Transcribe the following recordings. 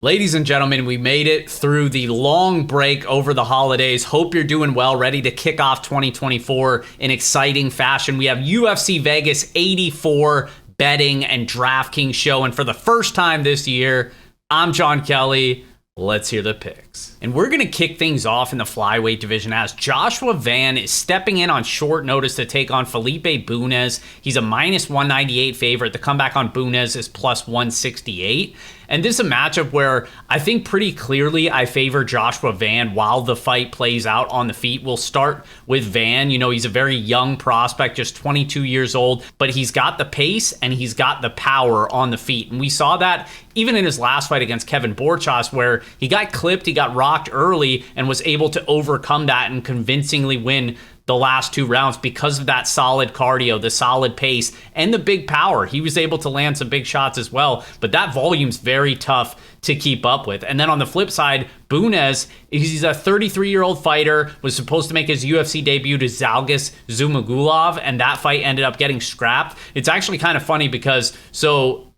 Ladies and gentlemen, we made it through the long break over the holidays. Hope you're doing well, ready to kick off 2024 in exciting fashion. We have UFC Vegas 84 betting and DraftKings show. And for the first time this year, I'm Jon Kelly. Let's hear the picks. And we're going to kick things off in the flyweight division as Joshua Van is stepping in on short notice to take on Felipe Bues. He's a minus 198 favorite. The comeback on Bues is plus 168. And this is a matchup where I think pretty clearly I favor Joshua Van while the fight plays out on the feet. We'll start with Van. You know, he's a very young prospect, just 22 years old, but he's got the pace and he's got the power on the feet. And we saw that even in his last fight against Kevin Borchas, where he got clipped, he got rocked early and was able to overcome that and convincingly win the last two rounds because of that solid cardio, the solid pace, and the big power. He was able to land some big shots as well, but that volume's very tough to keep up with. And then on the flip side, Bues, he's a 33-year-old fighter, was supposed to make his UFC debut to Zhalgas Zhumagulov, and that fight ended up getting scrapped. It's actually kind of funny because,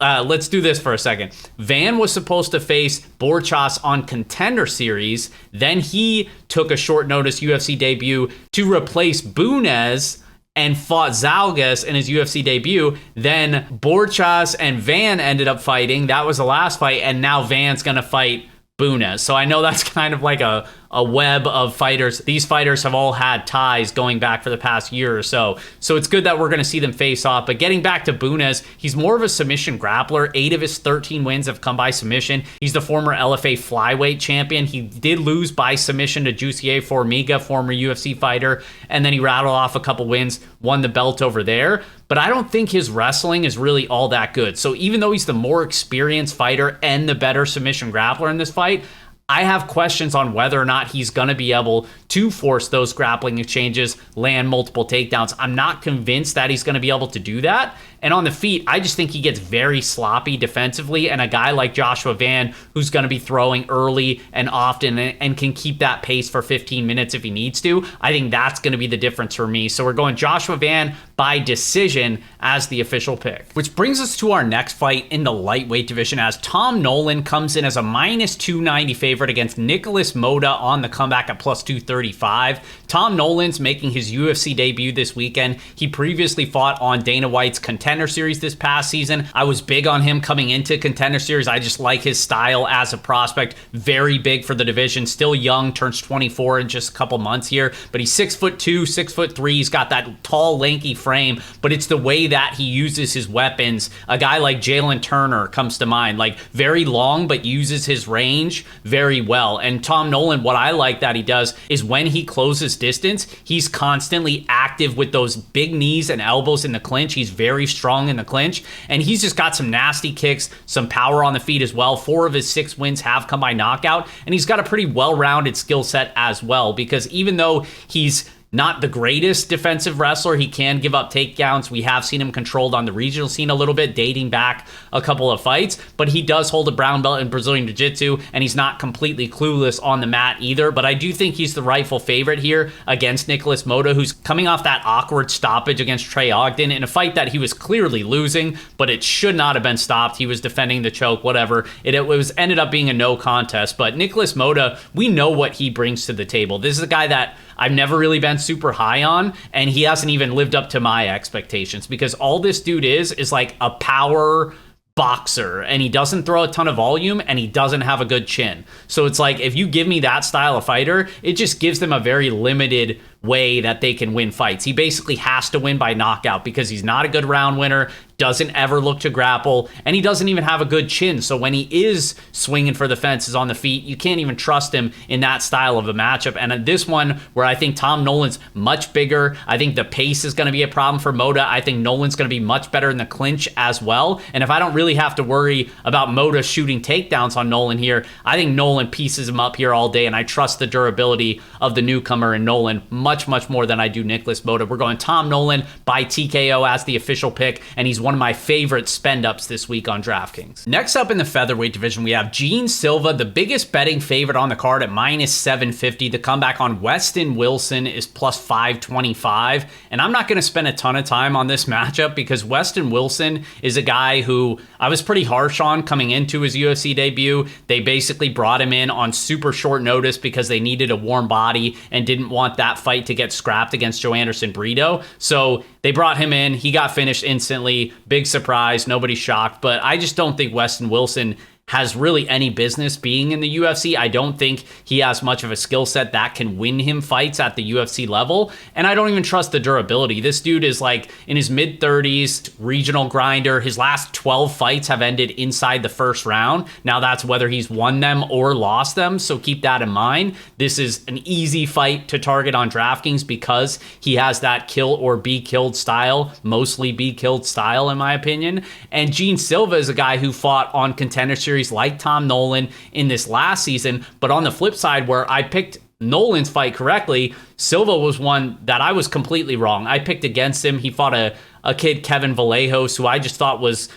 let's do this for a second. Van was supposed to face Borchas on Contender Series. Then he took a short notice UFC debut to replace Bues and fought Zhalgas in his UFC debut. Then Borchas and Van ended up fighting. That was the last fight, and now Van's going to fight Bues. So I know that's kind of like a web of fighters. These fighters have all had ties going back for the past year or so. So it's good that we're going to see them face off. But getting back to Bues, he's more of a submission grappler. 8 of his 13 wins have come by submission. He's the former LFA flyweight champion. He did lose by submission to Jussier Formiga, former UFC fighter. And then he rattled off a couple wins, won the belt over there. But I don't think his wrestling is really all that good. So even though he's the more experienced fighter and the better submission grappler in this fight, I have questions on whether or not he's going to be able to force those grappling exchanges, land multiple takedowns. I'm not convinced that he's going to be able to do that. And on the feet, I just think he gets very sloppy defensively. And a guy like Joshua Van, who's going to be throwing early and often and can keep that pace for 15 minutes if he needs to, I think that's going to be the difference for me. So we're going Joshua Van by decision as the official pick. Which brings us to our next fight in the lightweight division as Tom Nolan comes in as a minus 290 favorite against Nicholas Moda on the comeback at plus 235. Tom Nolan's making his UFC debut this weekend. He previously fought on Dana White's Contender Series this past season. I was big on him coming into Contender Series. I just like his style as a prospect. Very big for the division. Still young, turns 24 in just a couple months here. But he's 6'2", 6'3". He's got that tall, lanky frame. But it's the way that he uses his weapons. A guy like Jalen Turner comes to mind. Like very long, but uses his range very well. And Tom Nolan, what I like that he does is when he closes distance, he's constantly active with those big knees and elbows in the clinch. He's very strong in the clinch, and he's just got some nasty kicks, some power on the feet as well. 4 of his 6 wins have come by knockout, and he's got a pretty well-rounded skill set as well, because even though he's not the greatest defensive wrestler, he can give up takedowns. We have seen him controlled on the regional scene a little bit, dating back a couple of fights, but he does hold a brown belt in Brazilian Jiu-Jitsu, and he's not completely clueless on the mat either. But I do think he's the rightful favorite here against Nicholas Moda, who's coming off that awkward stoppage against Trey Ogden in a fight that he was clearly losing, but it should not have been stopped. He was defending the choke, whatever. It was ended up being a no contest. But Nicholas Moda, we know what he brings to the table. This is a guy that I've never really been super high on, and he hasn't even lived up to my expectations, because all this dude is like a power boxer, and he doesn't throw a ton of volume, and he doesn't have a good chin. So it's like, if you give me that style of fighter, it just gives them a very limited way that they can win fights. He basically has to win by knockout because he's not a good round winner, doesn't ever look to grapple, and he doesn't even have a good chin. So when he is swinging for the fences on the feet, you can't even trust him in that style of a matchup. And in this one, where I think Tom Nolan's much bigger, I think the pace is going to be a problem for Moda. I think Nolan's going to be much better in the clinch as well. And if I don't really have to worry about Moda shooting takedowns on Nolan here, I think Nolan pieces him up here all day, and I trust the durability of the newcomer in Nolan much more than I do Nicholas Moda. We're going Tom Nolan by TKO as the official pick, and he's one of my favorite spend ups this week on DraftKings. Next up in the featherweight division, we have Jon Silva, the biggest betting favorite on the card at minus 750. The comeback on Weston Wilson is plus 525. And I'm not going to spend a ton of time on this matchup because Weston Wilson is a guy who I was pretty harsh on coming into his UFC debut. They basically brought him in on super short notice because they needed a warm body and didn't want that fight to get scrapped against Joe Anderson Brito. So they brought him in. He got finished instantly. Big surprise. Nobody's shocked. But I just don't think Weston Wilson has really any business being in the UFC. I don't think he has much of a skill set that can win him fights at the UFC level. And I don't even trust the durability. This dude is like in his mid-30s, regional grinder. His last 12 fights have ended inside the first round. Now that's whether he's won them or lost them, so keep that in mind. This is an easy fight to target on DraftKings because he has that kill or be killed style, mostly be killed style in my opinion. And Jon Silva is a guy who fought on Contender Series like Tom Nolan in this last season, but on the flip side where I picked Nolan's fight correctly, Silva was one that I was completely wrong. I picked against him. He fought a kid, Kevin Vallejos, who I just thought was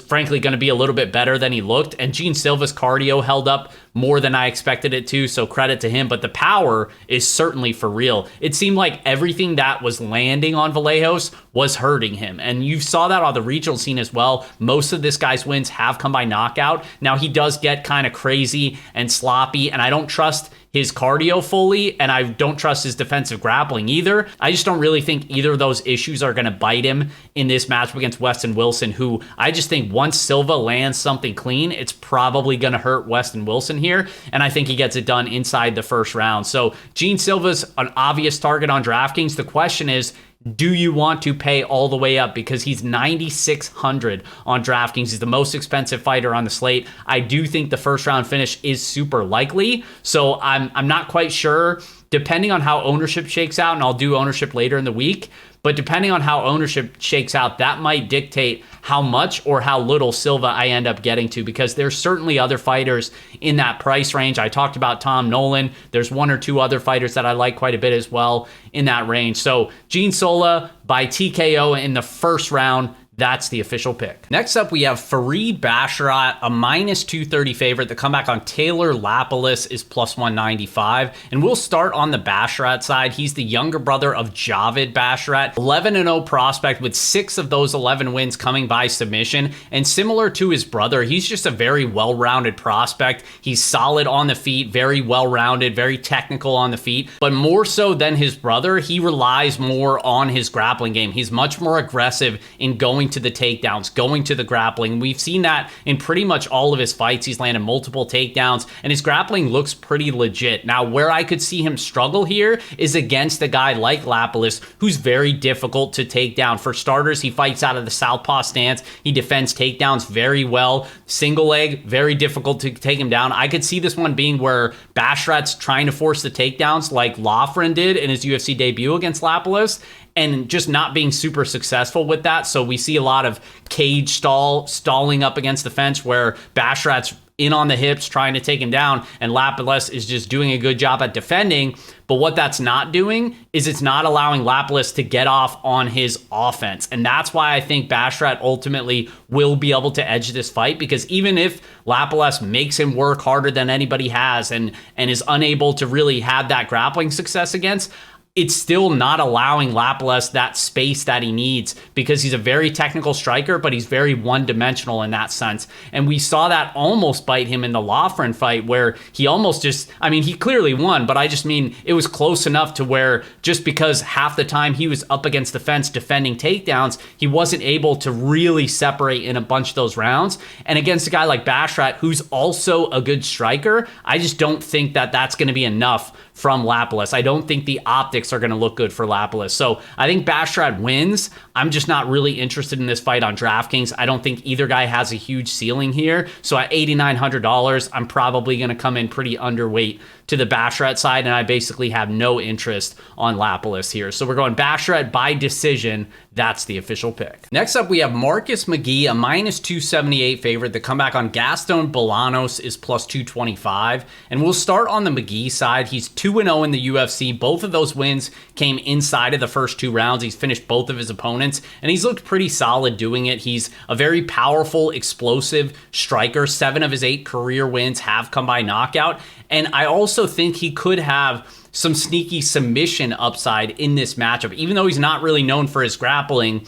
frankly going to be a little bit better than he looked. And Jon Silva's cardio held up more than I expected it to, so credit to him. But the power is certainly for real. It seemed like everything that was landing on Vallejos was hurting him. And you saw that on the regional scene as well. Most of this guy's wins have come by knockout. Now, he does get kind of crazy and sloppy, and I don't trust his cardio fully, and I don't trust his defensive grappling either. I just don't really think either of those issues are going to bite him in this matchup against Weston Wilson, who I just think once Silva lands something clean, it's probably going to hurt Weston Wilson here, and I think he gets it done inside the first round. So Jon Silva's an obvious target on DraftKings. The question is, do you want to pay all the way up? Because he's 9,600 on DraftKings. He's the most expensive fighter on the slate. I do think the first round finish is super likely. So I'm not quite sure, depending on how ownership shakes out, and I'll do ownership later in the week. But depending on how ownership shakes out, that might dictate how much or how little Silva I end up getting to, because there's certainly other fighters in that price range. I talked about Tom Nolan. There's one or two other fighters that I like quite a bit as well in that range. So Jon Silva by TKO in the first round. That's the official pick. Next up, we have Farid Bashat, a minus 230 favorite. The comeback on Taylor Lapis is plus 195. And we'll start on the Bashat side. He's the younger brother of Javid Bashat, 11-0 prospect with 6 of those 11 wins coming by submission. And similar to his brother, he's just a very well-rounded prospect. He's solid on the feet, very well-rounded, very technical on the feet. But more so than his brother, he relies more on his grappling game. He's much more aggressive in going to the takedowns, going to the grappling. We've seen that in pretty much all of his fights. He's landed multiple takedowns, and his grappling looks pretty legit. Now, where I could see him struggle here is against a guy like Lapis, who's very difficult to take down. For starters, he fights out of the southpaw stance. He defends takedowns very well. Single leg, very difficult to take him down. I could see this one being where Bashat's trying to force the takedowns like Loughran did in his UFC debut against Lapis, and just not being super successful with that. So we see a lot of cage stalling up against the fence where Bashat's in on the hips trying to take him down, and Lapis is just doing a good job at defending. But what that's not doing is it's not allowing Lapis to get off on his offense. And that's why I think Bashat ultimately will be able to edge this fight, because even if Lapis makes him work harder than anybody has and is unable to really have that grappling success against, it's still not allowing Lapis that space that he needs, because he's a very technical striker, but he's very one-dimensional in that sense. And we saw that almost bite him in the Loughran fight, where he almost just, I mean, he clearly won, but I just mean it was close enough to where just because half the time he was up against the fence defending takedowns, he wasn't able to really separate in a bunch of those rounds. And against a guy like Bashat, who's also a good striker, I just don't think that that's going to be enough from Lapis. I don't think the optics are going to look good for Lapis. So I think Bashat wins. I'm just not really interested in this fight on DraftKings. I don't think either guy has a huge ceiling here. So at $8,900, I'm probably going to come in pretty underweight to the Bashat side, and I basically have no interest on Lapis here. So we're going Bashat by decision. That's the official pick. Next up, we have Marcus McGee, a minus 278 favorite. The comeback on Gaston Balanos is plus 225. And we'll start on the McGee side. He's 2-0 in the UFC. Both of those wins wins came inside of the first 2 rounds. He's finished both of his opponents, and he's looked pretty solid doing it. He's a very powerful, explosive striker. 7 of his 8 career wins have come by knockout, and I also think he could have some sneaky submission upside in this matchup. Even though he's not really known for his grappling,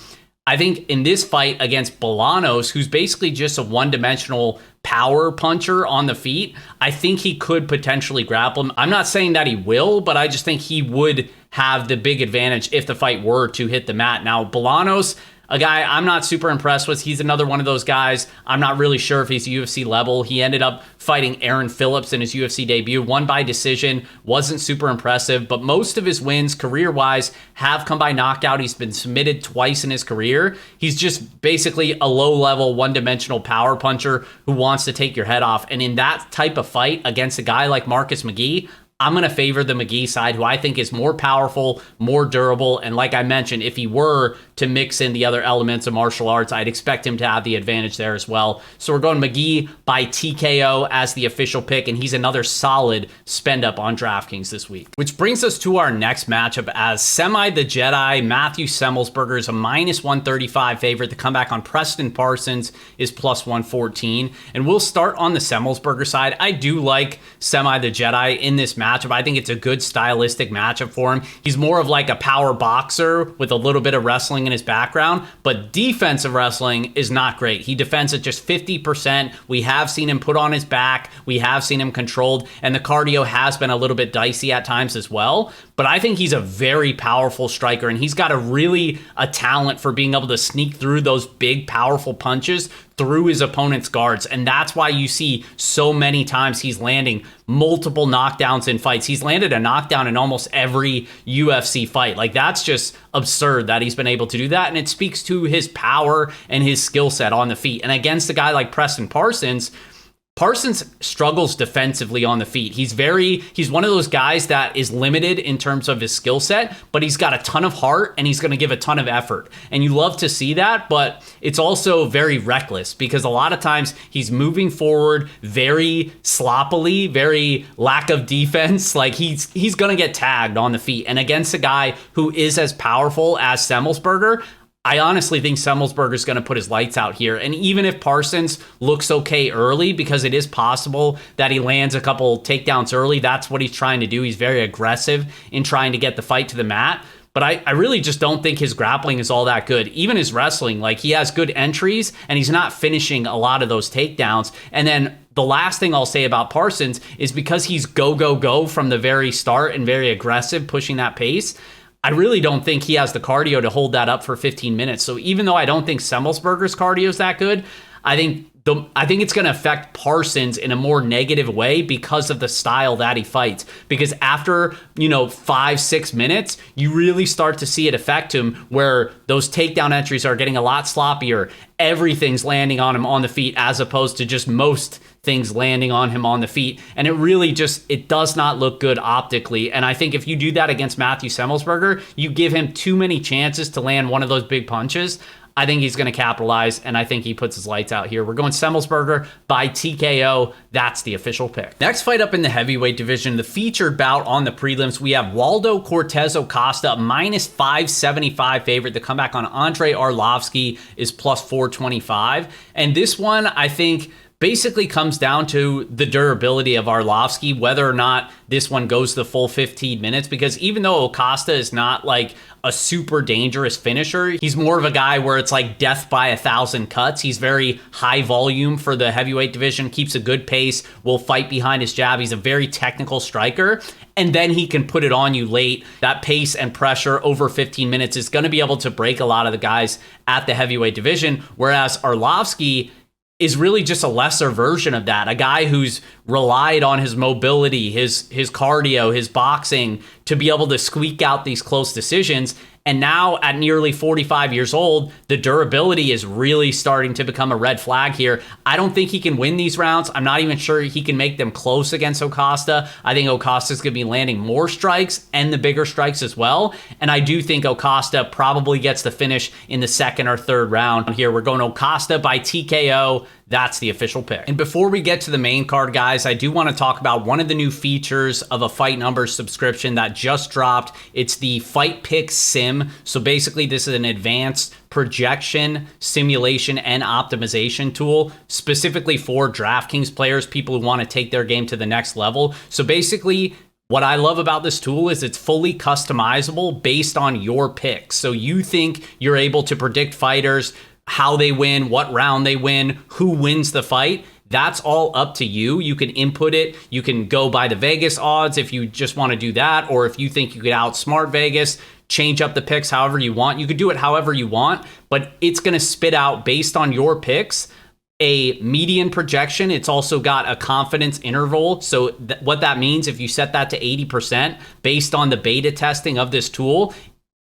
I think in this fight against Balanos, who's basically just a one-dimensional power puncher on the feet, I think he could potentially grapple him. I'm not saying that he will, but I just think he would have the big advantage if the fight were to hit the mat. Now, Balanos, a guy I'm not super impressed with. He's another one of those guys. I'm not really sure if he's UFC level. He ended up fighting Aaron Phillips in his UFC debut, won by decision, wasn't super impressive, but most of his wins career-wise have come by knockout. He's been submitted twice in his career. He's just basically a low-level, one-dimensional power puncher who wants to take your head off. And in that type of fight against a guy like Marcus McGee, I'm going to favor the McGee side, who I think is more powerful, more durable, and like I mentioned, if he were to mix in the other elements of martial arts, I'd expect him to have the advantage there as well. So we're going McGee by TKO as the official pick, and he's another solid spend up on DraftKings this week. Which brings us to our next matchup, as Semi the Jedi, Matthew Semelsberger, is a -135 favorite. The comeback on Preston Parsons is +114. And we'll start on the Semelsberger side. I do like Semi the Jedi in this matchup. I think it's a good stylistic matchup for him. He's more of like a power boxer with a little bit of wrestling in his background, but defensive wrestling is not great. He defends at just 50%. We have seen him put on his back. We have seen him controlled, and the cardio has been a little bit dicey at times as well. But I think he's a very powerful striker, and he's got a talent for being able to sneak through those big, powerful punches through his opponent's guards. And that's why you see so many times he's landing multiple knockdowns in fights. He's landed a knockdown in almost every UFC fight. Like, that's just absurd that he's been able to do that. And it speaks to his power and his skill set on the feet. And against a guy like Preston Parsons struggles defensively on the feet. He's one of those guys that is limited in terms of his skill set, but he's got a ton of heart and he's going to give a ton of effort. And you love to see that, but it's also very reckless because a lot of times he's moving forward very sloppily, very lack of defense. Like he's going to get tagged on the feet. And against a guy who is as powerful as Semelsberger, I honestly think Semelsberger's going to put his lights out here. And even if Parsons looks okay early, because it is possible that he lands a couple takedowns early, that's what he's trying to do. He's very aggressive in trying to get the fight to the mat. But I really just don't think his grappling is all that good. Even his wrestling, like he has good entries and he's not finishing a lot of those takedowns. And then the last thing I'll say about Parsons is because he's go from the very start and very aggressive, pushing that pace, I really don't think he has the cardio to hold that up for 15 minutes. So even though I don't think Semelsberger's cardio is that good, I think it's going to affect Parsons in a more negative way because of the style that he fights. Because after, 5-6 minutes, you really start to see it affect him where those takedown entries are getting a lot sloppier. Everything's landing on him on the feet as opposed to just most things landing on him on the feet. And it does not look good optically. And I think if you do that against Matthew Semelsberger, you give him too many chances to land one of those big punches. I think he's going to capitalize, and I think he puts his lights out here. We're going Semelsberger by TKO. That's the official pick. Next fight up in the heavyweight division, the featured bout on the prelims, we have Waldo Cortez-Acosta, -575 favorite. The comeback on Andre Arlovski is +425. And this one, I think, basically comes down to the durability of Arlovski, whether or not this one goes the full 15 minutes, because even though Acosta is not like a super dangerous finisher, he's more of a guy where it's like death by 1,000 cuts. He's very high volume for the heavyweight division, keeps a good pace, will fight behind his jab. He's a very technical striker, and then he can put it on you late. That pace and pressure over 15 minutes is going to be able to break a lot of the guys at the heavyweight division, whereas Arlovski is really just a lesser version of that. A guy who's relied on his mobility, his cardio, his boxing to be able to squeak out these close decisions. And now at nearly 45 years old, the durability is really starting to become a red flag here. I don't think he can win these rounds. I'm not even sure he can make them close against Acosta. I think Acosta's going to be landing more strikes and the bigger strikes as well. And I do think Acosta probably gets the finish in the second or third round. Here, we're going Acosta by TKO. That's the official pick. And before we get to the main card, guys, I do want to talk about one of the new features of a FightNumbers subscription that just dropped. It's the FightPickSim. So basically, this is an advanced projection, simulation, and optimization tool specifically for DraftKings players, people who want to take their game to the next level. So basically, what I love about this tool is it's fully customizable based on your picks. So you think you're able to predict fighters, how they win, what round they win, who wins the fight. That's all up to you. You can input it. You can go by the Vegas odds if you just want to do that, or if you think you could outsmart Vegas, change up the picks however you want. You could do it however you want, but it's going to spit out based on your picks a median projection. It's also got a confidence interval. So what that means, if you set that to 80% based on the beta testing of this tool,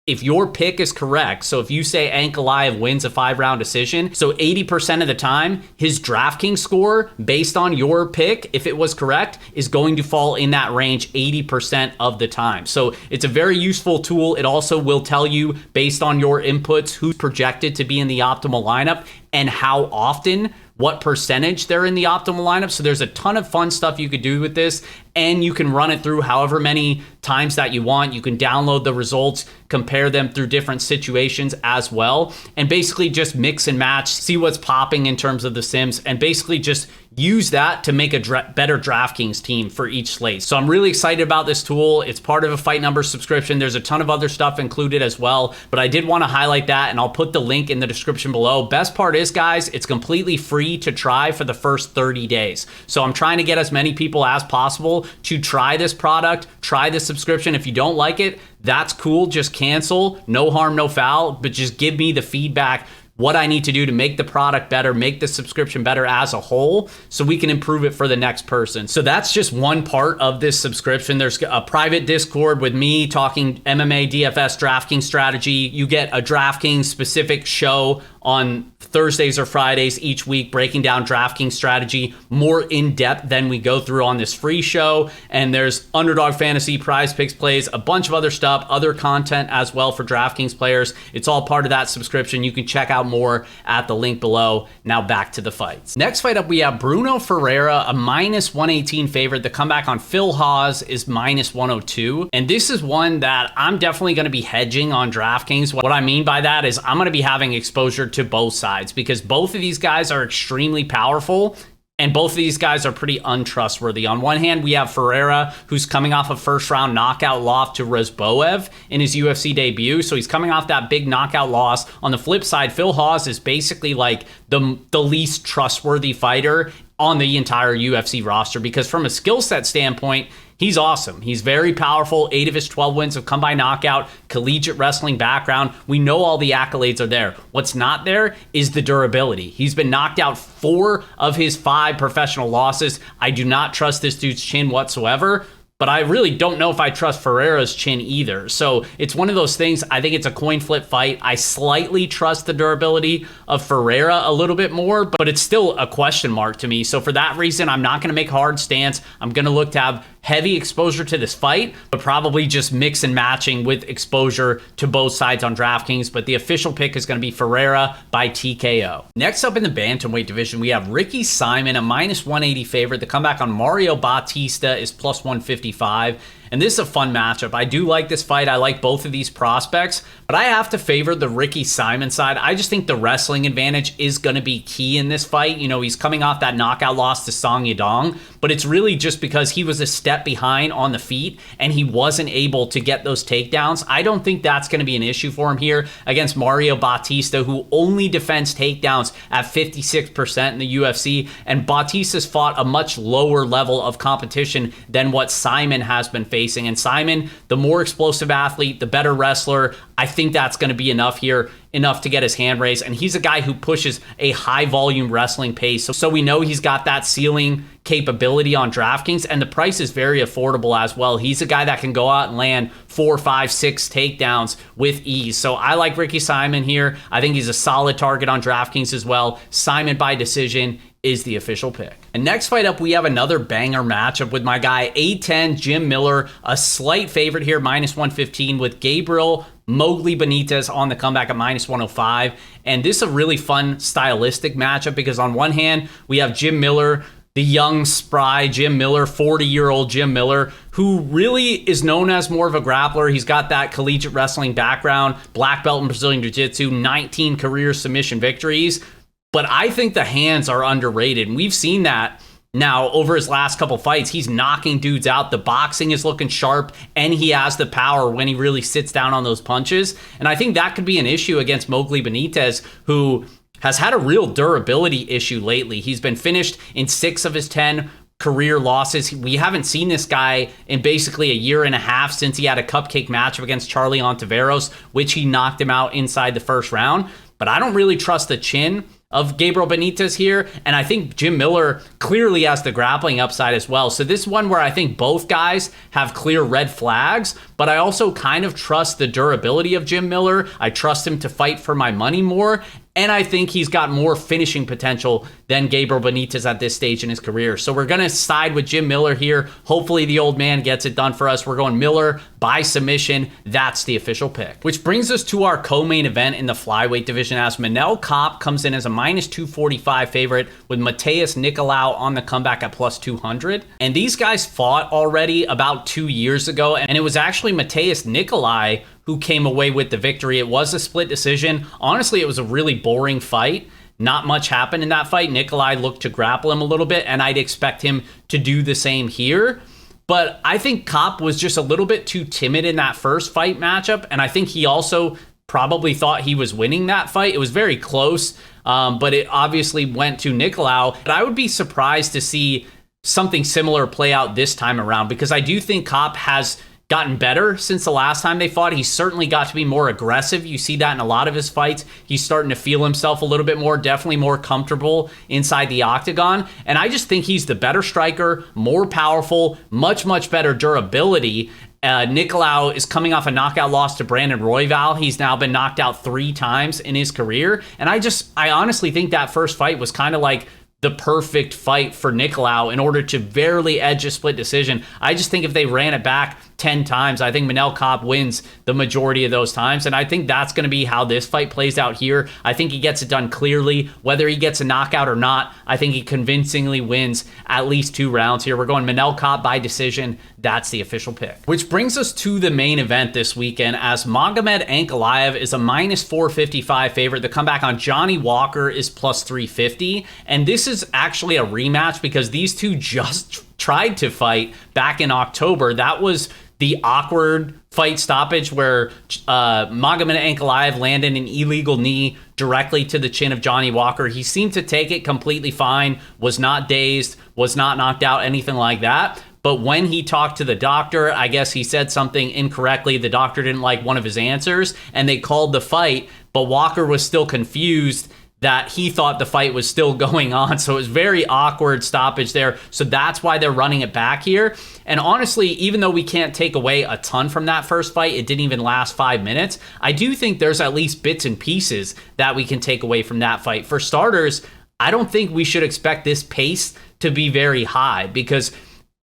if your pick is correct, so if you say Ankalaev wins a 5-round decision, so 80% of the time, his DraftKings score based on your pick, if it was correct, is going to fall in that range 80% of the time. So it's a very useful tool. It also will tell you based on your inputs who's projected to be in the optimal lineup and how often, what percentage they're in the optimal lineup. So there's a ton of fun stuff you could do with this, and you can run it through however many times that you want. You can download the results, compare them through different situations as well, and basically just mix and match, see what's popping in terms of the sims, and basically just use that to make a better DraftKings team for each slate. So I'm really excited about this tool. It's part of a FightNumbers subscription. There's a ton of other stuff included as well, but I did want to highlight that, and I'll put the link in the description below. Best part is, guys, it's completely free to try for the first 30 days. So I'm trying to get as many people as possible to try this product, try this subscription. If you don't like it, that's cool. Just cancel. No harm, no foul, but just give me the feedback, what I need to do to make the product better, make the subscription better as a whole, so we can improve it for the next person. So that's just one part of this subscription. There's a private Discord with me talking MMA, DFS, DraftKings strategy. You get a DraftKings specific show on Thursdays or Fridays each week, breaking down DraftKings strategy more in depth than we go through on this free show. And there's Underdog Fantasy, PrizePicks plays, a bunch of other stuff, other content as well for DraftKings players. It's all part of that subscription. You can check out more at the link below. Now back to the fights. Next fight up, we have Bruno Ferrera, a minus 118 favorite. The comeback on Phil Hawes is minus 102. And this is one that I'm definitely going to be hedging on DraftKings. What I mean by that is I'm going to be having exposure to both sides, because both of these guys are extremely powerful and both of these guys are pretty untrustworthy. On one hand, we have Ferrera, who's coming off a first-round knockout loss to Rozboev in his UFC debut, so he's coming off that big knockout loss. On the flip side, Phil Hawes is basically like the least trustworthy fighter on the entire UFC roster, because from a skill set standpoint, he's awesome. He's very powerful. 8 of his 12 wins have come by knockout, collegiate wrestling background. We know all the accolades are there. What's not there is the durability. He's been knocked out 4 of his 5 professional losses. I do not trust this dude's chin whatsoever, but I really don't know if I trust Ferrera's chin either. So it's one of those things. I think it's a coin flip fight. I slightly trust the durability of Ferrera a little bit more, but it's still a question mark to me. So for that reason, I'm not going to make a hard stance. I'm going to look to have heavy exposure to this fight, but probably just mix and matching with exposure to both sides on DraftKings. But the official pick is going to be Ferrera by TKO. Next up in the bantamweight division, we have Ricky Simon, a minus 180 favorite. The comeback on Mario Bautista is plus 155. And this is a fun matchup. I do like this fight. I like both of these prospects, but I have to favor the Ricky Simon side. I just think the wrestling advantage is going to be key in this fight. You know, he's coming off that knockout loss to Song Yadong, but it's really just because he was a step behind on the feet and he wasn't able to get those takedowns. I don't think that's going to be an issue for him here against Mario Bautista, who only defends takedowns at 56% in the UFC, and Bautista's fought a much lower level of competition than what Simon has been facing. And Simon, the more explosive athlete, the better wrestler. I think that's going to be enough here, enough to get his hand raised. And he's a guy who pushes a high volume wrestling pace. So we know he's got that ceiling capability on DraftKings, and the price is very affordable as well. He's a guy that can go out and land 4, 5, 6 takedowns with ease. So I like Ricky Simon here. I think he's a solid target on DraftKings as well. Simon by decision is the official pick. And next fight up, we have another banger matchup with my guy A10 Jim Miller, a slight favorite here, minus 115, with Gabriel Mowgli Benitez on the comeback at -105. And this is a really fun stylistic matchup because on one hand, we have Jim Miller, the young, spry Jim Miller, 40-year-old Jim Miller, who really is known as more of a grappler. He's got that collegiate wrestling background, black belt in Brazilian Jiu-Jitsu, 19 career submission victories. But I think the hands are underrated, and we've seen that now over his last couple fights. He's knocking dudes out. The boxing is looking sharp, and he has the power when he really sits down on those punches. And I think that could be an issue against Mowgli Benitez, who has had a real durability issue lately. He's been finished in 6 of his 10 career losses. We haven't seen this guy in basically a year and a half since he had a cupcake matchup against Charlie Ontiveros, which he knocked him out inside the first round. But I don't really trust the chin of Gabriel Benitez here, and I think Jim Miller clearly has the grappling upside as well. So this is one where I think both guys have clear red flags, but I also kind of trust the durability of Jim Miller. I trust him to fight for my money more, and I think he's got more finishing potential than Gabriel Benitez at this stage in his career. So we're going to side with Jim Miller here. Hopefully the old man gets it done for us. We're going Miller by submission. That's the official pick. Which brings us to our co-main event in the flyweight division as Manel Kape comes in as a -245 favorite with Mateus Nicolau on the comeback at +200. And these guys fought already about 2 years ago, and it was actually Mateus Nicolau who came away with the victory. It was a split decision. Honestly, it was a really boring fight. Not much happened in that fight. Nicolau looked to grapple him a little bit, and I'd expect him to do the same here. But I think Kape was just a little bit too timid in that first fight matchup, and I think he also probably thought he was winning that fight. It was very close, but it obviously went to Nicolau. But I would be surprised to see something similar play out this time around, because I do think Kape has gotten better since the last time they fought. He's certainly got to be more aggressive. You see that in a lot of his fights. He's starting to feel himself a little bit more, definitely more comfortable inside the octagon. And I just think he's the better striker, more powerful, much, much better durability. Nicolau is coming off a knockout loss to Brandon Royval. He's now been knocked out 3 times in his career. And I honestly think that first fight was kind of like the perfect fight for Nicolau in order to barely edge a split decision. I just think if they ran it back 10 times, I think Manel Kape wins the majority of those times. And I think that's going to be how this fight plays out here. I think he gets it done clearly. Whether he gets a knockout or not, I think he convincingly wins at least 2 rounds here. We're going Manel Kape by decision. That's the official pick. Which brings us to the main event this weekend as Magomed Ankalaev is a -455 favorite. The comeback on Johnny Walker is +350. And this is actually a rematch because these two just tried to fight back in October. That was the awkward fight stoppage where Magomed Ankalaev landed an illegal knee directly to the chin of Johnny Walker. He seemed to take it completely fine, was not dazed, was not knocked out, anything like that. But when he talked to the doctor, I guess he said something incorrectly. The doctor didn't like one of his answers, and they called the fight, but Walker was still confused that he thought the fight was still going on. So it was very awkward stoppage there. So that's why they're running it back here. And honestly, even though we can't take away a ton from that first fight, it didn't even last 5 minutes, I do think there's at least bits and pieces that we can take away from that fight. For starters, I don't think we should expect this pace to be very high because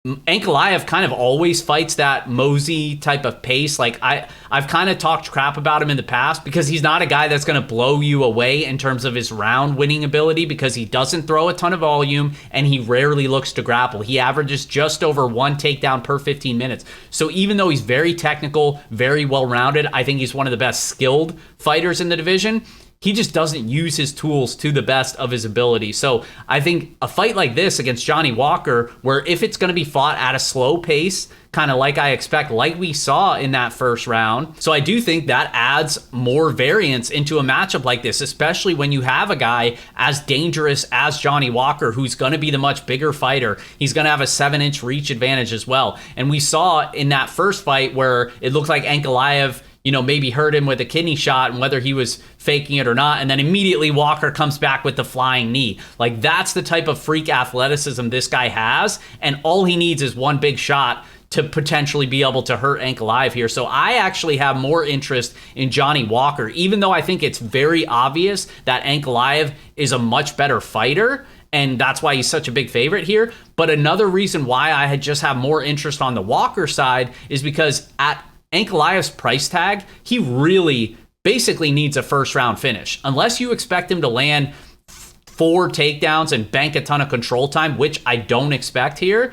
Ankalaev kind of always fights that mosey type of pace. Like I've kind of talked crap about him in the past because he's not a guy that's going to blow you away in terms of his round winning ability because he doesn't throw a ton of volume and he rarely looks to grapple. He averages just over 1 takedown per 15 minutes. So even though he's very technical, very well-rounded, I think he's one of the best skilled fighters in the division. He just doesn't use his tools to the best of his ability. So I think a fight like this against Johnny Walker, where if it's going to be fought at a slow pace, kind of like I expect, like we saw in that first round. So I do think that adds more variance into a matchup like this, especially when you have a guy as dangerous as Johnny Walker, who's going to be the much bigger fighter. He's going to have a 7-inch reach advantage as well. And we saw in that first fight where it looked like Ankalaev, maybe hurt him with a kidney shot and whether he was faking it or not. And then immediately Walker comes back with the flying knee. Like that's the type of freak athleticism this guy has. And all he needs is one big shot to potentially be able to hurt Ankalaev here. So I actually have more interest in Johnny Walker, even though I think it's very obvious that Ankalaev is a much better fighter. And that's why he's such a big favorite here. But another reason why I had just have more interest on the Walker side is because at Ankalaev's price tag, he really basically needs a first round finish. Unless you expect him to land 4 takedowns and bank a ton of control time, which I don't expect here,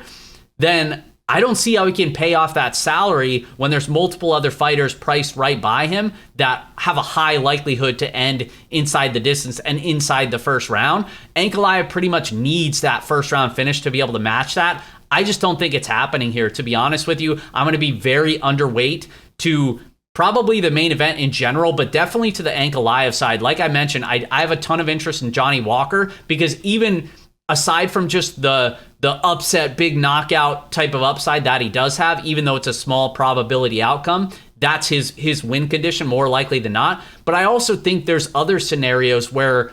then I don't see how he can pay off that salary when there's multiple other fighters priced right by him that have a high likelihood to end inside the distance and inside the first round. Ankalaev pretty much needs that first round finish to be able to match that. I just don't think it's happening here, to be honest with you. I'm going to be very underweight to probably the main event in general, but definitely to the Ankalaev side. Like I mentioned, I have a ton of interest in Johnny Walker because even aside from just the upset, big knockout type of upside that he does have, even though it's a small probability outcome, that's his win condition more likely than not. But I also think there's other scenarios where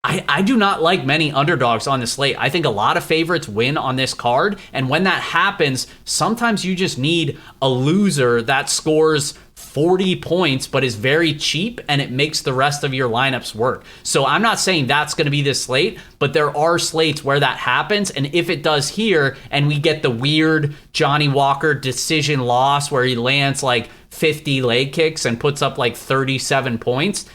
I do not like many underdogs on the slate. I think a lot of favorites win on this card. And when that happens, sometimes you just need a loser that scores 40 points but is very cheap, and it makes the rest of your lineups work. So I'm not saying that's going to be this slate, but there are slates where that happens. And if it does here and we get the weird Johnny Walker decision loss where he lands like 50 leg kicks and puts up like 37 points,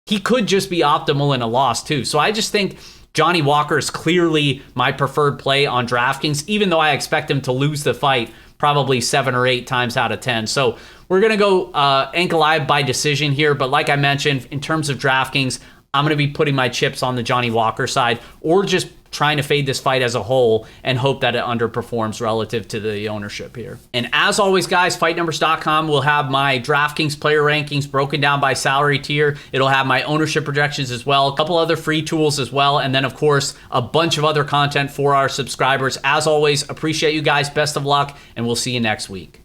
he could just be optimal in a loss too. So I just think Johnny Walker is clearly my preferred play on DraftKings, even though I expect him to lose the fight probably 7 or 8 times out of 10. So we're going to go Ankalaev by decision here. But like I mentioned, in terms of DraftKings, I'm going to be putting my chips on the Johnny Walker side, or just trying to fade this fight as a whole and hope that it underperforms relative to the ownership here. And as always, guys, FightNumbers.com will have my DraftKings player rankings broken down by salary tier. It'll have my ownership projections as well, a couple other free tools as well, and then, of course, a bunch of other content for our subscribers. As always, appreciate you guys. Best of luck, and we'll see you next week.